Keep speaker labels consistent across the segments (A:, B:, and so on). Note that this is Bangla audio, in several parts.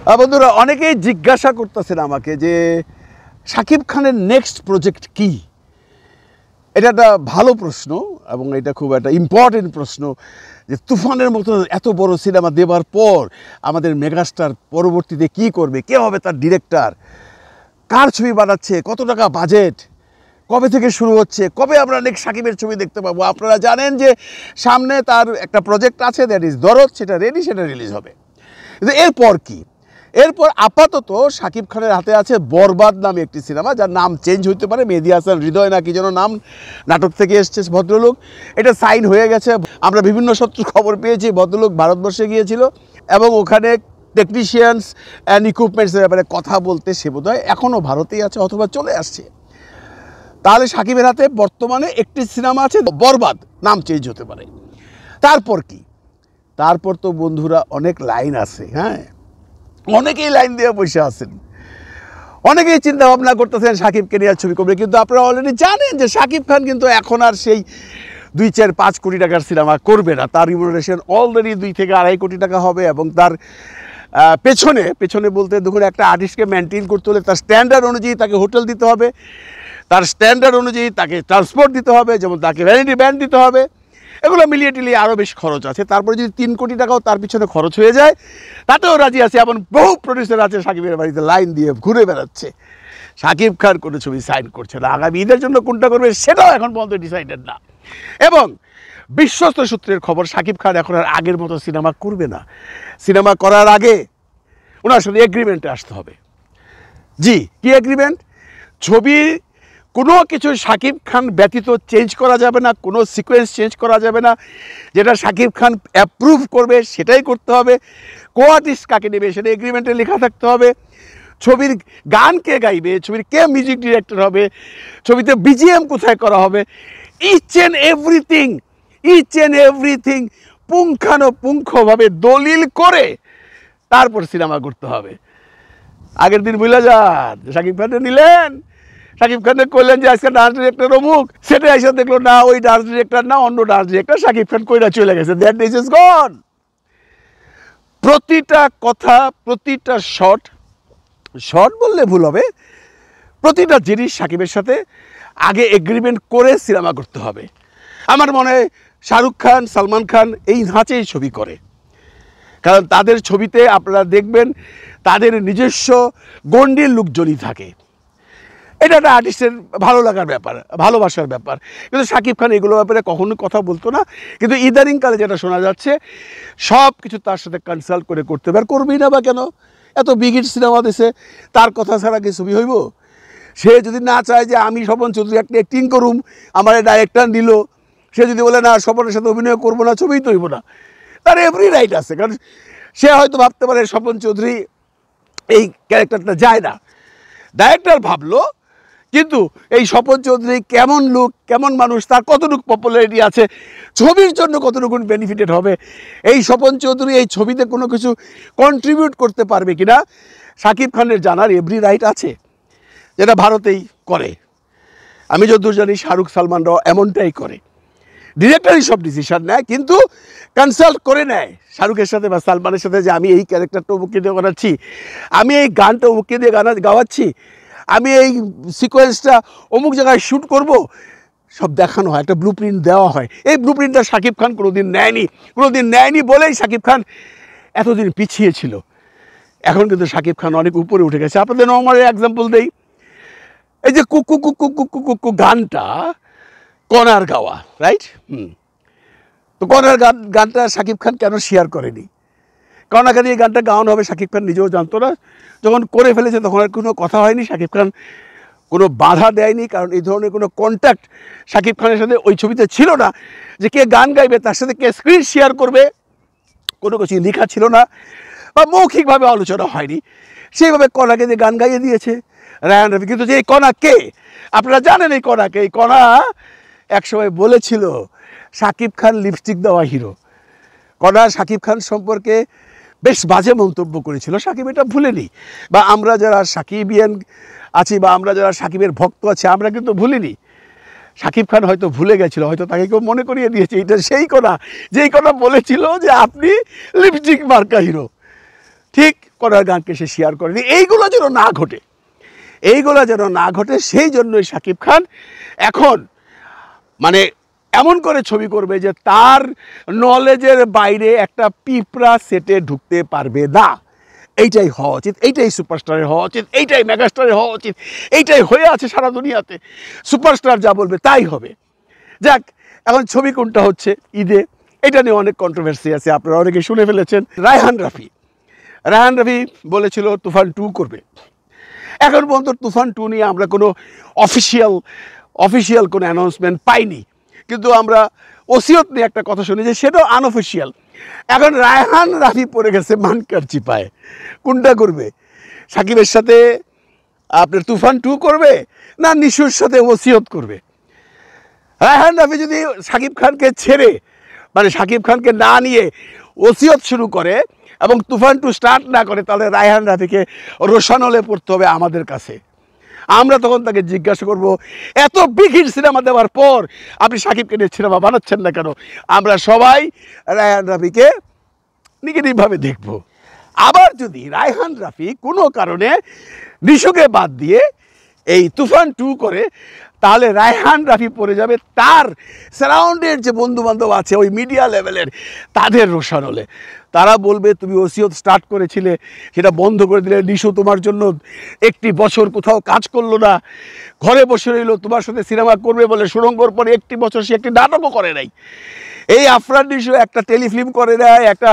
A: বন্ধুরা, অনেকেই জিজ্ঞাসা করতেছেন আমাকে যে শাকিব খানের নেক্সট প্রজেক্ট কি। এটা একটা ভালো প্রশ্ন এবং এটা খুব একটা ইম্পর্টেন্ট প্রশ্ন যে তুফানের মতো এত বড় সিনেমা দেবার পর আমাদের মেগাস্টার পরবর্তীতে কি করবে, কে হবে তার ডিরেক্টর, কার ছবি বানাচ্ছে, কত টাকা বাজেট, কবে থেকে শুরু হচ্ছে, কবে আমরা নেক্সট শাকিবের ছবি দেখতে পাবো। আপনারা জানেন যে সামনে তার একটা প্রজেক্ট আছে, দ্যাট ইজ দরদ, সেটা রেডি, সেটা রিলিজ হবে। কিন্তু এরপর কি? এরপর আপাতত শাকিব খানের হাতে আছে বরবাদ নামে একটি সিনেমা, যার নাম চেঞ্জ হতে পারে, মেহেদী হাসান হৃদয় না কি যেন নাম, নাটক থেকে এসছে ভদ্রলোক। এটা সাইন হয়ে গেছে, আমরা বিভিন্ন সূত্রে খবর পেয়েছি ভদ্রলোক ভারতবর্ষে গিয়েছিল এবং ওখানে টেকনিশিয়ানস অ্যান্ড ইকুইপমেন্টসের ব্যাপারে কথা বলতে সে বোধহয় এখনও ভারতেই আছে অথবা চলে আসছে। তাহলে শাকিবের হাতে বর্তমানে একটি সিনেমা আছে বরবাদ, নাম চেঞ্জ হতে পারে। তারপর কি? তারপর তো বন্ধুরা অনেক লাইন আছে। হ্যাঁ, অনেকেই লাইন দিয়ে বসে আছেন, অনেকেই চিন্তা ভাবনা করতেছেন শাকিবকে নিয়ে ছবি করবে। কিন্তু আপনারা অলরেডি জানেন যে শাকিব খান কিন্তু এখন আর সেই 2-4-5 কোটি টাকার সিনেমা করবে না। তার রিমুনারেশন অলরেডি 2 থেকে 2.5 কোটি টাকা হবে এবং তার পেছনে বলতে দেখুন, একটা আর্টিস্টকে মেনটেন করতে হলে তার স্ট্যান্ডার্ড অনুযায়ী তাকে হোটেল দিতে হবে, তার স্ট্যান্ডার্ড অনুযায়ী তাকে ট্রান্সপোর্ট দিতে হবে, যেমন তাকে ভ্যানিটি ব্যান্ড দিতে হবে, এগুলো মিলিয়ে টিলিয়ে আরও বেশ খরচ আছে। তারপরে যদি 3 কোটি টাকাও তার পিছনে খরচ হয়ে যায় তাতেও রাজি আছে। এমন বহু প্রডিউসার আছে শাকিবের বাড়িতে লাইন দিয়ে ঘুরে বেড়াচ্ছে। শাকিব খান কোনো ছবি সাইন করছে না, আগামী ঈদের জন্য কোনটা করবে সেটাও এখন পর্যন্ত ডিসাইডেড না। এবং বিশ্বস্ত সূত্রের খবর, শাকিব খান এখন আর আগের মতো সিনেমা করবে না। সিনেমা করার আগে ওনার সাথে এগ্রিমেন্টে আসতে হবে। জি, কি এগ্রিমেন্ট? ছবি কোনো কিছু শাকিব খান ব্যতীত চেঞ্জ করা যাবে না, কোনো সিকোয়েন্স চেঞ্জ করা যাবে না। যেটা শাকিব খান অ্যাপ্রুভ করবে সেটাই করতে হবে। কো আর্টিস্ট কাকে নেবে সেটা এগ্রিমেন্টে লেখা থাকতে হবে। ছবির গান কে গাইবে, ছবির কে মিউজিক ডিরেক্টর হবে, ছবিতে বিজিএম কোথায় করা হবে, ইচ অ্যান্ড এভরিথিং পুঙ্খানুপুঙ্খভাবে দলিল করে তারপর সিনেমা করতে হবে। আগের দিন বুঝলা যান, শাকিব খানকে নিলেন, শাকিব খানকে করলেন যে আজকে ডান্স ডিরেক্টর অমুক, সেটা এসে দেখলো না ওই ডান্স ডিরেক্টর না, অন্য ডান্স ডিরেক্টর, শাকিব খান কইরা চলে গেছে। দ্যাট ইজ গন। প্রতিটা কথা, প্রতিটা শর্ট বললে ভুল হবে, প্রতিটা জিনিস শাকিবের সাথে আগে এগ্রিমেন্ট করে সিনেমা করতে হবে। আমার মনে হয় শাহরুখ খান, সালমান খান এই ধাঁচেই ছবি করে, কারণ তাদের ছবিতে আপনারা দেখবেন তাদের নিজস্ব গণ্ডির লোকজনই থাকে। এটা একটা আর্টিস্টের ভালো লাগার ব্যাপার, ভালোবাসার ব্যাপার। কিন্তু শাকিব খান এগুলো ব্যাপারে কখনো কথা বলতো না, কিন্তু ইদানিংকালে যেটা শোনা যাচ্ছে সব কিছু তার সাথে কনসাল্ট করে করতে হবে। আর করবেই না বা কেন? এত বিগিট সিনেমা দেশে, তার কথা ছাড়া কি ছবি হইব? সে যদি না চায় যে আমি স্বপন চৌধুরী একটা অ্যাক্টিং করুম, আমার ডাইরেক্টর নিল, সে যদি বলে না স্বপনের সাথে অভিনয় করবো না, ছবিই তো হইব না, তার এভরি রাইট আছে। কারণ সে হয়তো ভাবতে পারে স্বপন চৌধুরী এই ক্যারেক্টারটা যায় না, ডাইরেক্টর ভাবলো, কিন্তু এই স্বপন চৌধুরী কেমন লোক, কেমন মানুষ, তার কতটুকু পপুলারিটি আছে, ছবির জন্য কতটুকু বেনিফিটেড হবে, এই স্বপন চৌধুরী এই ছবিতে কোনো কিছু কন্ট্রিবিউট করতে পারবে কিনা, শাকিব খানের জানার এভরি রাইট আছে, যেটা ভারতেই করে। আমি যতদূর জানি শাহরুখ, সালমানরাও এমনটাই করে। ডিরেক্টরই সব ডিসিশন নেয়, কিন্তু কনসাল্ট করে নেয় শাহরুখের সাথে বা সালমানের সাথে যে আমি এই ক্যারেক্টারটা অমুককে দিয়ে বানাচ্ছি, আমি এই গানটা অমুককে দিয়ে গাওয়াচ্ছি, আমি এই সিকোয়েন্সটা অমুক জায়গায় শ্যুট করব, সব দেখানো হয়, একটা ব্লু প্রিন্ট দেওয়া হয়। এই ব্লু প্রিন্টটা শাকিব খান কোনোদিন নেয়নি বলেই শাকিব খান এতদিন পিছিয়ে ছিল। এখন কিন্তু শাকিব খান অনেক উপরে উঠে গেছে। আপনাদের নর্মাল এক্সাম্পল দেই, এই যে কুকু কুকু কুকু কুকু গানটা কনার গাওয়া, রাইট? তো কনার গানটা শাকিব খান কেন শেয়ার করেনি? কনাকে দিয়ে গানটা গাওয়ানো হবে শাকিব খান নিজেও জানতো না, যখন করে ফেলেছে তখন আর কোনো কথা হয়নি, শাকিব খান কোনো বাধা দেয়নি, কারণ এই ধরনের কোনো কন্ট্যাক্ট শাকিব খানের সাথে ওই ছবিতে ছিল না, যে কে গান গাইবে, তার সাথে কে স্ক্রিন শেয়ার করবে, কোনো কিছু লেখা ছিল না বা মৌখিকভাবে আলোচনা হয়নি। সেইভাবে কনাকে দিয়ে গান গাইয়ে দিয়েছে রায়ান রফি। কিন্তু যে এই কনা কে, আপনারা জানেন এই কনাকে? এই কনা একসময় বলেছিল শাকিব খান লিপস্টিক দেওয়া হিরো। কনা শাকিব খান সম্পর্কে বেশ বাজে মন্তব্য করেছিল, শাকিব এটা ভুলেনি, বা আমরা যারা শাকিবিয়ান আছি বা আমরা যারা শাকিবের ভক্ত আছি আমরা কিন্তু ভুলিনি। শাকিব খান হয়তো ভুলে গেছিল, হয়তো তাকে কেউ মনে করিয়ে দিয়েছে এটা সেই কনা যেই কথা বলেছিল যে আপনি লিপস্টিক মার্কা হিরো। ঠিক করার গানকে সে শেয়ার করেনি। এইগুলো যেন না ঘটে সেই জন্যই শাকিব খান এখন মানে এমন করে ছবি করবে যে তার নলেজের বাইরে একটা পিঁপড়া সেটে ঢুকতে পারবে না। এইটাই হওয়া উচিত, এইটাই সুপারস্টারের হওয়া উচিত, এইটাই মেগাস্টারের হওয়া উচিত, এইটাই হয়ে আছে সারা দুনিয়াতে। সুপারস্টার যা বলবে তাই হবে। যাক, এখন ছবি কোনটা হচ্ছে ঈদে, এটা নিয়ে অনেক কন্ট্রোভার্সি আছে, আপনারা অনেকে শুনে ফেলেছেন। রায়হান রাফি বলেছিল তুফান 2 করবে। এখন পর্যন্ত তুফান 2 নিয়ে আমরা কোনো অফিসিয়াল কোনো অ্যানাউন্সমেন্ট পাইনি, কিন্তু আমরা ওসিয়ত নিয়ে একটা কথা শুনি যে সেটাও আনঅফিসিয়াল। এখন রায়হান রাফি পড়ে গেছে মানকার চিপায়, কোনটা করবে? সাকিবের সাথে আপনার তুফান 2 করবে না নিশুর সাথে ওসিয়ত করবে? রায়হান রাফি যদি সাকিব খানকে ছেড়ে মানে সাকিব খানকে না নিয়ে ওসিয়ত শুরু করে এবং তুফান 2 স্টার্ট না করে, তাহলে রায়হান রাফিকে রোশানলে পড়তে হবে আমাদের কাছে। আমরা তখন তাকে জিজ্ঞাসা করব, এত বিগ হিট সিনেমা দেওয়ার পর আপনি সাকিবকে নিয়ে সিনেমা বানাচ্ছেন না কেন? আমরা সবাই রায়হান রাফিকে নেগেটিভভাবে দেখব। আবার যদি রায়হান রাফি কোনো কারণে নিশুকে বাদ দিয়ে এই তুফান 2 করে, তাহলে রায়হান রাফি পড়ে যাবে তার সারাউন্ডের যে বন্ধুবান্ধব আছে ওই মিডিয়া লেভেলের, তাদের রোশানলে। তারা বলবে তুমি ওসিয়ত স্টার্ট করেছিলে, সেটা বন্ধ করে দিলে, নিশু তোমার জন্য একটি বছর কোথাও কাজ করলো না, ঘরে বসে রইলো, তোমার সাথে সিনেমা করবে বলে সুড়ঙ্গর পরে একটি বছর সে একটি নাটকও করে নাই। এই আফরান নিশু একটা টেলিফিল্ম করে নেয়, একটা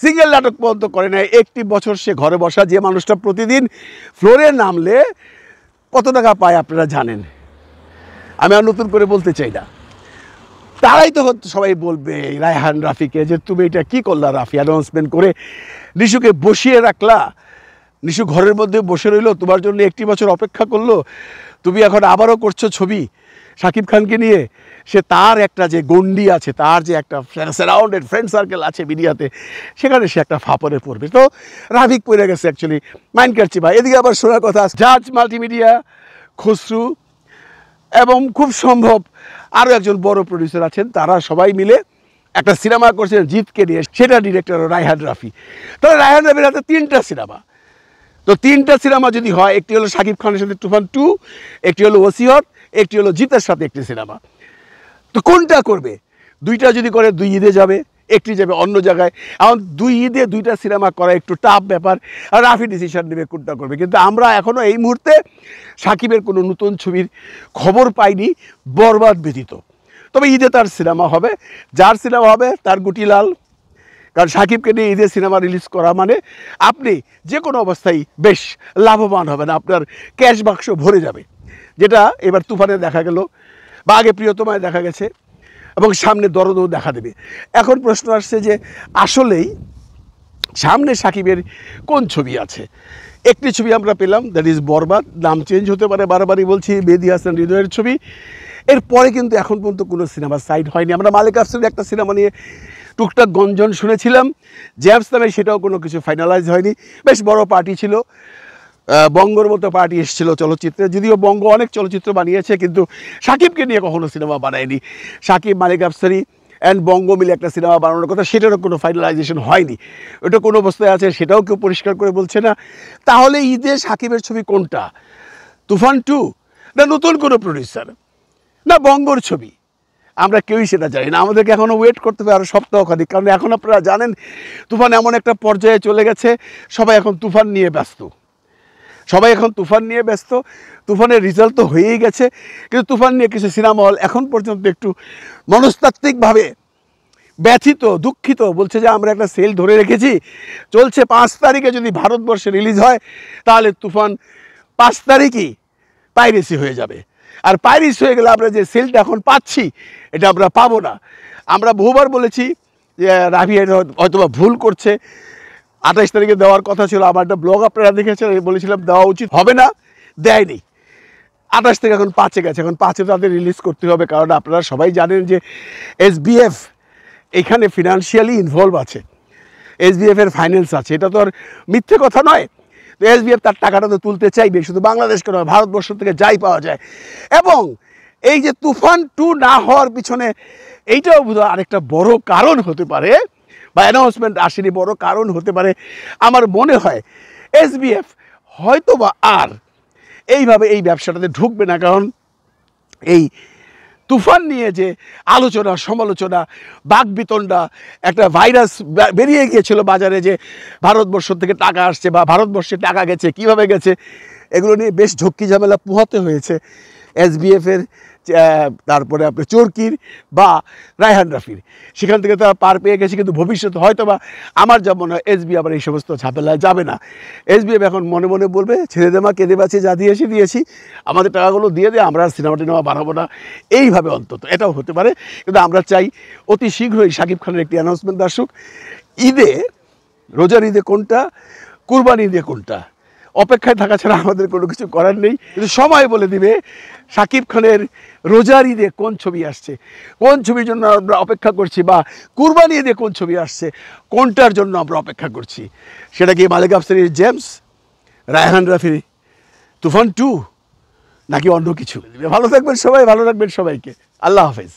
A: সিঙ্গেল নাটক পর্যন্ত করে নেয়। একটি বছর সে ঘরে বসা, যে মানুষটা প্রতিদিন ফ্লোরে নামলে কত টাকা পায় আপনারা জানেন, আমি আর নতুন করে বলতে চাই না। তারাই তো সবাই বলবে রায়হান রাফিকে যে তুমি এটা কী করলা রাফি, অ্যানাউন্সমেন্ট করে নিশুকে বসিয়ে রাখলা, নিশু ঘরের মধ্যে বসে রইলো, তোমার জন্য একটি বছর অপেক্ষা করলো, তুমি এখন আবারও করছো ছবি শাকিব খানকে নিয়ে। সে তার একটা যে গন্ডি আছে, তার যে একটা সারাউন্ডেড ফ্রেন্ড সার্কেল আছে মিডিয়াতে, সেখানে সে একটা ফাপড়ে পড়বে। তো রাফিক পড়ে গেছে অ্যাকচুয়ালি মাইন্ড চিপা। এদিকে আবার শোনার কথা, জাজ মাল্টিমিডিয়া, খসরু এবং খুব সম্ভব আরও একজন বড় প্রডিউসার আছেন, তারা সবাই মিলে একটা সিনেমা করছেন জিতকে নিয়ে, সেটা ডিরেক্টর রায়হান রাফি। তাহলে রায়হান রাফির হাতে 3টা সিনেমা। তো 3টা সিনেমা যদি হয়, একটি হলো শাকিব খানের সাথে তুফান 2, একটি হলো ওসিয়ত, একটি হলো জিতের সাথে একটি সিনেমা। তো কোনটা করবে? 2টা যদি করে 2 ঈদে যাবে, একটি যাবে অন্য জায়গায়। এখন 2 ঈদে 2টা সিনেমা করা একটু টাফ ব্যাপার, আর রাফি ডিসিশন নেবে কোনটা করবে। কিন্তু আমরা এখনও এই মুহূর্তে সাকিবের কোনো নতুন ছবির খবর পাইনি বরবাদ ব্যতীত। তবে ঈদে তার সিনেমা হবে, যার সিনেমা হবে তার গুটিলাল। কারণ সাকিবকে নিয়ে ঈদে সিনেমা রিলিজ করা মানে আপনি যে কোনো অবস্থায় বেশ লাভবান হবেন, আপনার ক্যাশ বাক্স ভরে যাবে, যেটা এবার তুফানে দেখা গেল বা আগে প্রিয়তমায় দেখা গেছে, এবং সামনে দরদও দেখা দেবে। এখন প্রশ্ন আসছে যে আসলেই সামনে সাকিবের কোন ছবি আছে? একটি ছবি আমরা পেলাম, দ্যাট ইজ বরবাদ, নাম চেঞ্জ হতে পারে, বারবারই বলছি, মেহেদী হাসান হৃদয়ের ছবি। এরপরে কিন্তু এখন পর্যন্ত কোনো সিনেমা সাইড হয়নি। আমরা মালিক আফসরের একটা সিনেমা নিয়ে টুকটাক গঞ্জন শুনেছিলাম, জ্যামস নামে, সেটাও কোনো কিছু ফাইনালাইজ হয়নি। বেশ বড় পার্টি ছিল, বঙ্গর মতো পার্টি এসেছিল চলচ্চিত্রে, যদিও বঙ্গ অনেক চলচ্চিত্র বানিয়েছে কিন্তু সাকিবকে নিয়ে কখনো সিনেমা বানায়নি। সাকিব, মালিক আফসারি অ্যান্ড বঙ্গ মিলে একটা সিনেমা বানানোর কথা, সেটারও কোনো ফাইনালাইজেশন হয়নি। ওটা কোন অবস্থায় আছে সেটাও কেউ পরিষ্কার করে বলছে না। তাহলে ঈদে সাকিবের ছবি কোনটা? তুফান 2 না নতুন কোনো প্রডিউসার না বঙ্গর ছবি? আমরা কেউই সেটা জানি না। আমাদেরকে এখনও ওয়েট করতে হবে আরও সপ্তাহখানিক, কারণ এখন আপনারা জানেন তুফান এমন একটা পর্যায়ে চলে গেছে, সবাই এখন তুফান নিয়ে ব্যস্ত। তুফানের রেজাল্ট তো হয়েই গেছে, কিন্তু তুফান নিয়ে কিছু সিনেমা হল এখন পর্যন্ত একটু মনস্তাত্ত্বিকভাবে ব্যথিত, দুঃখিত, বলছে যে আমরা একটা সেল ধরে রেখেছি, চলছে 5 তারিখে যদি ভারতবর্ষে রিলিজ হয় তাহলে তুফান 5 তারিখই পাইরেসি হয়ে যাবে। আর পাইরেসি হয়ে গেলে আমরা যে সেলটা এখন পাচ্ছি এটা আমরা পাবো না। আমরা বহুবার বলেছি যে রাফি হয়তোবা ভুল করছে, 28 তারিখে দেওয়ার কথা ছিল। আমার একটা ব্লগ আপনারা দেখেছেন, বলেছিলাম দেওয়া উচিত, হবে না, দেয়নি। 28 থেকে এখন 5-এ গেছে, এখন 5-এ তাদের রিলিজ করতে হবে। কারণ আপনারা সবাই জানেন যে SBF এখানে ফিনান্সিয়ালি ইনভলভ আছে, SBF এর ফাইন্যান্স আছে, এটা তো আর মিথ্যে কথা নয়। তো SBF তার টাকাটা তো তুলতে চাইবে, শুধু বাংলাদেশকে নয়, ভারতবর্ষ থেকে যাই পাওয়া যায়। এবং এই যে তুফান 2 না হওয়ার পিছনে এইটাও বোধহয় আরেকটা বড় কারণ হতে পারে, বা অ্যানাউন্সমেন্ট আসেনি, বড় কারণ হতে পারে আমার মনে হয় SBF হয়তোবা আর এইভাবে এই ব্যবসাটাতে ঢুকবে না, কারণ এই তুফান নিয়ে যে আলোচনা সমালোচনা বাকবিতণ্ডা, একটা ভাইরাস বেরিয়ে গিয়েছিল বাজারে যে ভারতবর্ষ থেকে টাকা আসছে বা ভারতবর্ষে টাকা গেছে, কিভাবে গেছে, এগুলো নিয়ে বেশ ঝক্কি ঝামেলা পোহাতে হয়েছে SBF-এর, তারপরে আপনার চরকির বা রায়হান রাফির। সেখান থেকে তারা পার পেয়ে গেছে, কিন্তু ভবিষ্যতে হয়তো বা আমার যা মনে হয় SBF আবার এই সমস্ত ঝামেলায় যাবে না। SBF এখন মনে মনে বলবে, ছেড়ে দে মা, কেঁদে বাঁচিয়ে যা দিয়েছি, আমাদের টাকাগুলো দিয়ে দে, আমরা আর সিনেমা টিনেমা বানাবো না, এইভাবে অন্তত এটাও হতে পারে। কিন্তু আমরা চাই অতি শীঘ্রই শাকিব খানের একটি অ্যানাউন্সমেন্ট আসুক। ঈদে, রোজার ঈদে কোনটা, কুরবানি ঈদে কোনটা, অপেক্ষায় থাকা ছাড়া আমাদের কোনো কিছু করার নেই। কিন্তু সময় বলে দিবে শাকিব খানের রোজার ঈদে কোন ছবি আসছে, কোন ছবির জন্য আমরা অপেক্ষা করছি, বা কুরবানি ঈদে কোন ছবি আসছে, কোনটার জন্য আমরা অপেক্ষা করছি। সেটা কি মালিক আফসারির জেমস, রায়হান রাফির তুফান 2, নাকি অন্য কিছু? ভালো থাকবেন সবাই, ভালো রাখবেন সবাইকে। আল্লাহ হাফেজ।